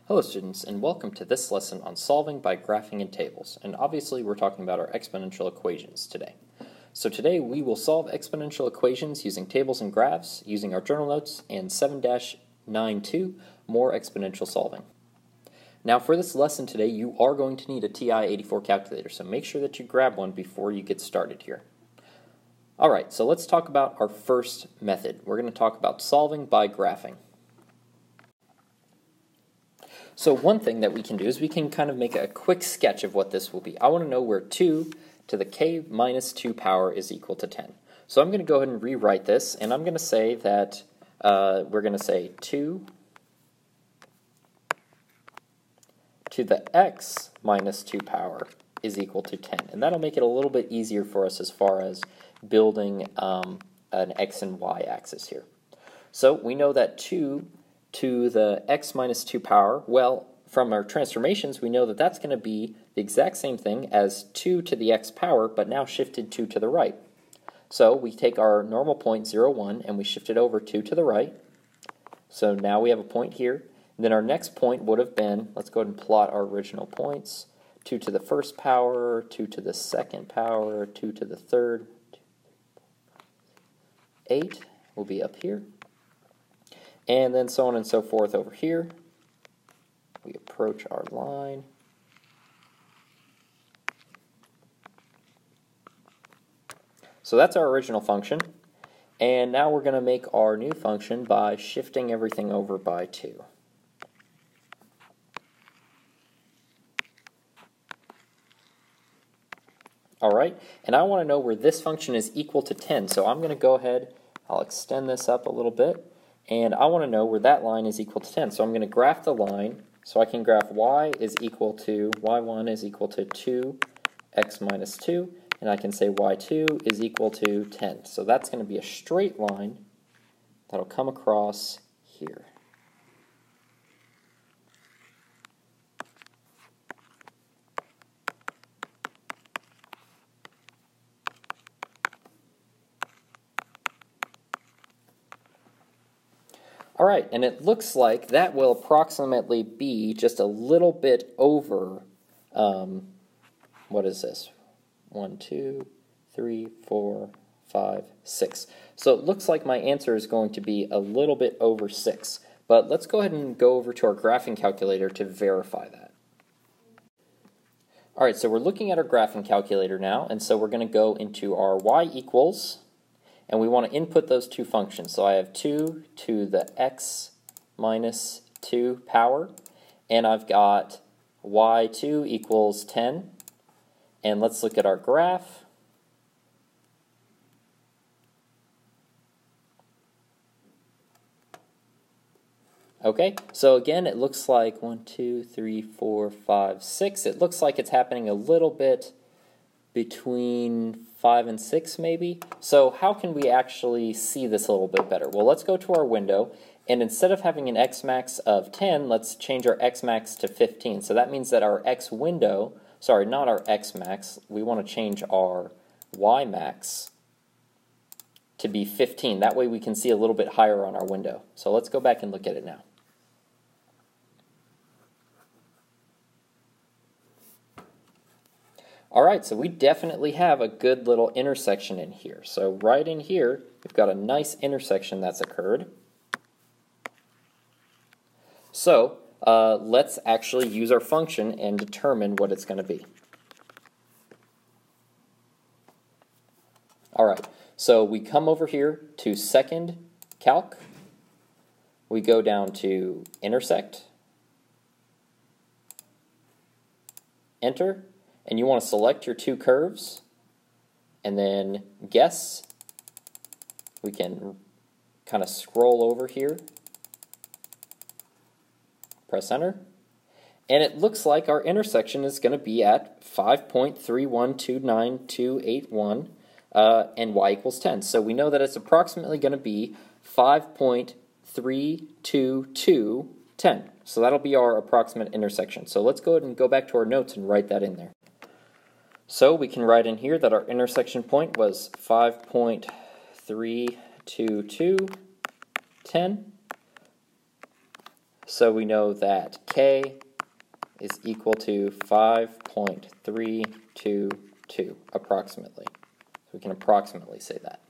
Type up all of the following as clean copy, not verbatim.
Hello students, and welcome to this lesson on solving by graphing in tables. And obviously we're talking about our exponential equations today. So today we will solve exponential equations using tables and graphs, using our journal notes, and 7-9-2, more exponential solving. Now for this lesson today, you are going to need a TI-84 calculator, so make sure that you grab one before you get started here. Alright, so let's talk about our first method. We're going to talk about solving by graphing. So one thing that we can do is we can kind of make a quick sketch of what this will be. I want to know where 2 to the k minus 2 power is equal to 10. So I'm going to go ahead and rewrite this, and I'm going to say that we're going to say 2 to the x minus 2 power is equal to 10. And that'll make it a little bit easier for us as far as building an x and y axis here. So we know that 2 to the x minus 2 power, well, from our transformations, we know that that's going to be the exact same thing as 2 to the x power, but now shifted 2 to the right. So we take our normal point, 0, 1, and we shift it over 2 to the right. So now we have a point here. And then our next point would have been, let's go ahead and plot our original points, 2 to the first power, 2 to the second power, 2 to the third, 8 will be up here. And then so on and so forth over here. We approach our line. So that's our original function. And now we're going to make our new function by shifting everything over by 2. Alright, and I want to know where this function is equal to 10. So I'm going to go ahead, I'll extend this up a little bit. And I want to know where that line is equal to 10. So I'm going to graph the line. So I can graph y is equal to, y1 is equal to 2x minus 2. And I can say y2 is equal to 10. So that's going to be a straight line that'll come across here. Alright, and it looks like that will approximately be just a little bit over, what is this? 1, 2, 3, 4, 5, 6. So it looks like my answer is going to be a little bit over 6. But let's go ahead and go over to our graphing calculator to verify that. Alright, so we're looking at our graphing calculator now, and so we're going to go into our y equals, and we want to input those two functions. So I have 2 to the x minus 2 power, and I've got y2 equals 10. And let's look at our graph. Okay, so again, it looks like 1, 2, 3, 4, 5, 6. It looks like it's happening a little bit between 5 and 6 maybe. So how can we actually see this a little bit better? Well, let's go to our window, and instead of having an x max of 10, let's change our x max to 15. So that means that our x window, sorry, not our x max, we want to change our y max to be 15. That way we can see a little bit higher on our window. So let's go back and look at it now. Alright, so we definitely have a good little intersection in here. So right in here, we've got a nice intersection that's occurred. So let's actually use our function and determine what it's going to be. Alright, so we come over here to second calc. We go down to intersect. Enter. And you want to select your two curves, and then guess. We can kind of scroll over here, press enter, and it looks like our intersection is going to be at 5.3129281, and y equals 10. So we know that it's approximately going to be 5.32210. So that'll be our approximate intersection. So let's go ahead and go back to our notes and write that in there. So we can write in here that our intersection point was 5.32210. So we know that k is equal to 5.322 approximately. So we can approximately say that.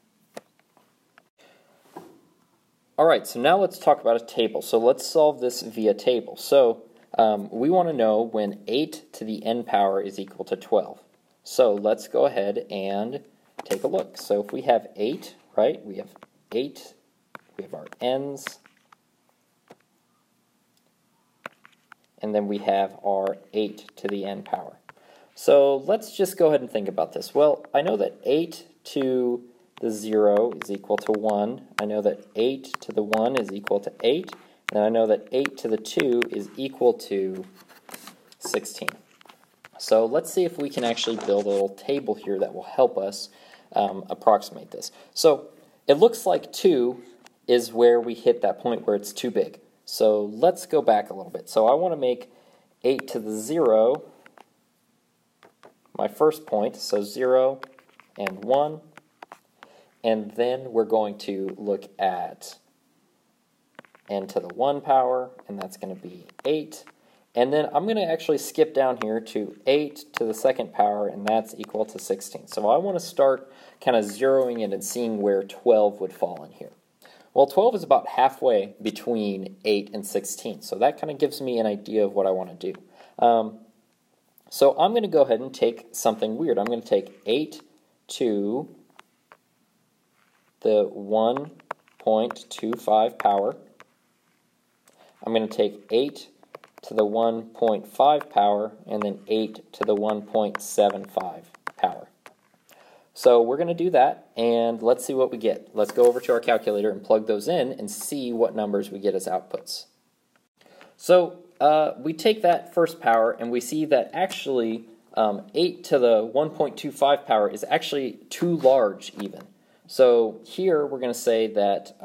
Alright, so now let's talk about a table. So let's solve this via table. So we want to know when 8 to the n power is equal to 12. So let's go ahead and take a look. So if we have 8, right, we have 8, we have our n's, and then we have our 8 to the n power. So let's just go ahead and think about this. Well, I know that 8 to the 0 is equal to 1. I know that 8 to the 1 is equal to 8. And I know that 8 to the 2 is equal to 16. So let's see if we can actually build a little table here that will help us approximate this. So it looks like 2 is where we hit that point where it's too big. So let's go back a little bit. So I want to make 8 to the 0 my first point. So 0 and 1. And then we're going to look at n to the 1 power, and that's going to be 8. And then I'm going to actually skip down here to 8 to the 2nd power, and that's equal to 16. So I want to start kind of zeroing in and seeing where 12 would fall in here. Well, 12 is about halfway between 8 and 16, so that kind of gives me an idea of what I want to do. So I'm going to go ahead and take something weird. I'm going to take 8 to the 1.25 power. I'm going to take 8 to the 1.5 power, and then 8 to the 1.75 power. So we're going to do that, and let's see what we get. Let's go over to our calculator and plug those in and see what numbers we get as outputs. So we take that first power, and we see that actually 8 to the 1.25 power is actually too large even. So here we're going to say that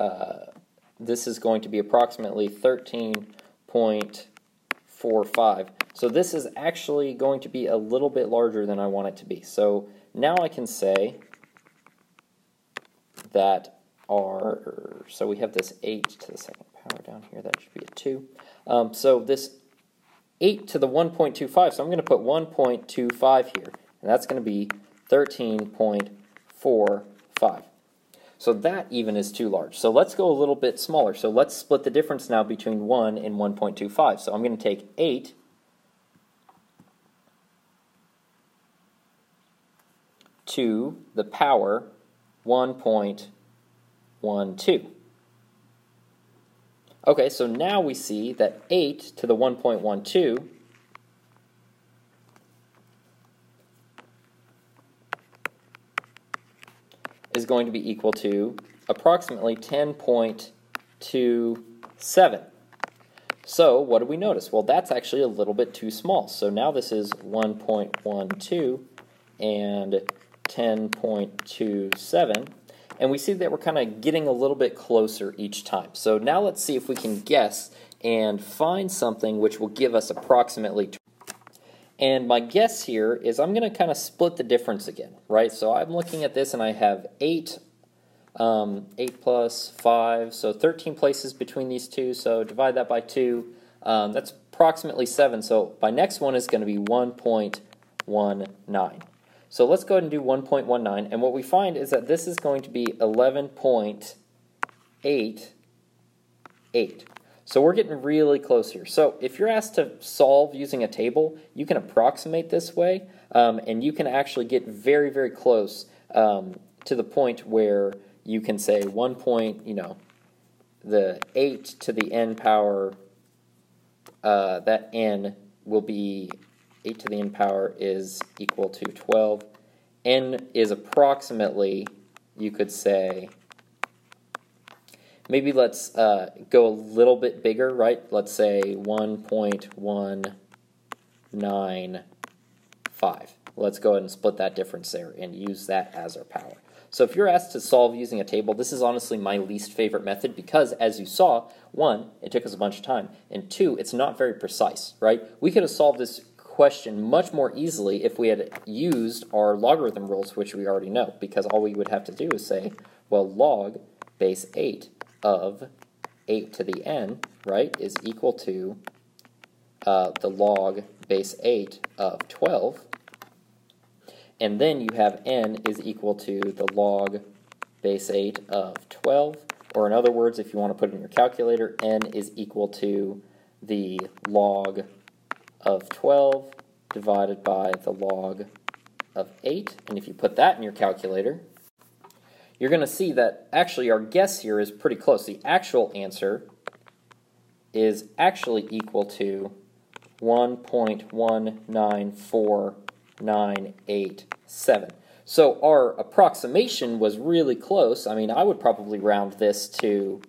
this is going to be approximately 13.45. So this is actually going to be a little bit larger than I want it to be. So now I can say that so we have this 8 to the 2nd power down here, that should be a 2. So this 8 to the 1.25, so I'm going to put 1.25 here, and that's going to be 13.45. So that even is too large. So let's go a little bit smaller. So let's split the difference now between 1 and 1.25. So I'm going to take 8 to the power 1.12. Okay, so now we see that 8 to the 1.12 is going to be equal to approximately 10.27. So what do we notice? Well, that's actually a little bit too small. So now this is 1.12 and 10.27. And we see that we're kind of getting a little bit closer each time. So now let's see if we can guess and find something which will give us approximately. And my guess here is I'm going to kind of split the difference again, right? So I'm looking at this and I have 8 plus 5, so 13 places between these two. So divide that by 2. That's approximately 7. So my next one is going to be 1.19. So let's go ahead and do 1.19, and what we find is that this is going to be 11.88. So we're getting really close here. So if you're asked to solve using a table, you can approximate this way, and you can actually get very, very close to the point where you can say the 8 to the n power, that n will be 8 to the n power is equal to 12. N is approximately, you could say, maybe let's go a little bit bigger, right? Let's say 1.195. Let's go ahead and split that difference there and use that as our power. So if you're asked to solve using a table, this is honestly my least favorite method because, as you saw, 1, it took us a bunch of time, and 2, it's not very precise, right? We could have solved this question much more easily if we had used our logarithm rules, which we already know, because all we would have to do is say, well, log base 8 of 8 to the n, right, is equal to the log base 8 of 12. And then you have n is equal to the log base 8 of 12. Or in other words, if you want to put it in your calculator, n is equal to the log of 12 divided by the log of 8. And if you put that in your calculator, you're going to see that actually our guess here is pretty close. The actual answer is actually equal to 1.194987. So our approximation was really close. I mean, I would probably round this to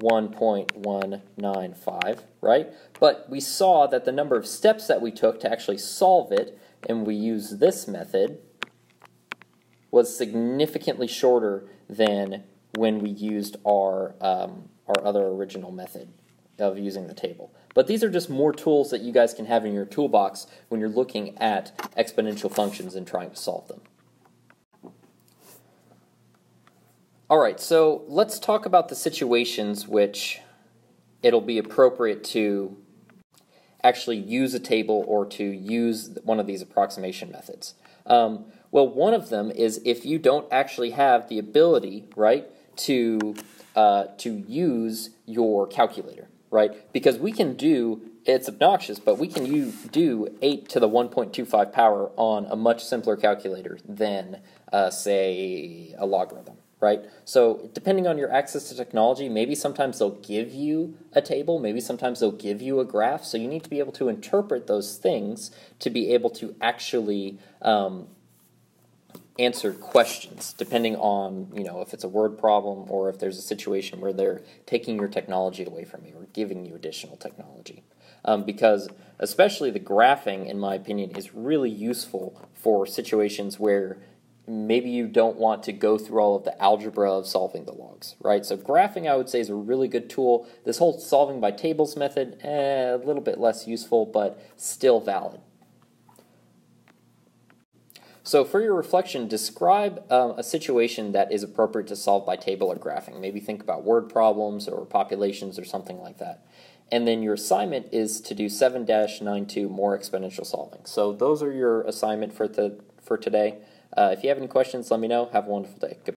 1.195, right? But we saw that the number of steps that we took to actually solve it, and we used this method, was significantly shorter than when we used our other original method of using the table. But these are just more tools that you guys can have in your toolbox when you're looking at exponential functions and trying to solve them. Alright, so let's talk about the situations which it'll be appropriate to actually use a table or to use one of these approximation methods. Well, one of them is if you don't actually have the ability, right, to use your calculator, right? Because we can do, it's obnoxious, but we can do 8 to the 1.25 power on a much simpler calculator than, say, a logarithm, right? So depending on your access to technology, maybe sometimes they'll give you a table, maybe sometimes they'll give you a graph, so you need to be able to interpret those things to be able to actually answer questions, depending on, you know, if it's a word problem or if there's a situation where they're taking your technology away from you or giving you additional technology. Because especially the graphing, in my opinion, is really useful for situations where maybe you don't want to go through all of the algebra of solving the logs, right? So graphing, I would say, is a really good tool. This whole solving by tables method, a little bit less useful, but still valid. So for your reflection, describe a situation that is appropriate to solve by table or graphing. Maybe think about word problems or populations or something like that. And then your assignment is to do 7-92 more exponential solving. So those are your assignment for today. If you have any questions, let me know. Have a wonderful day. Goodbye.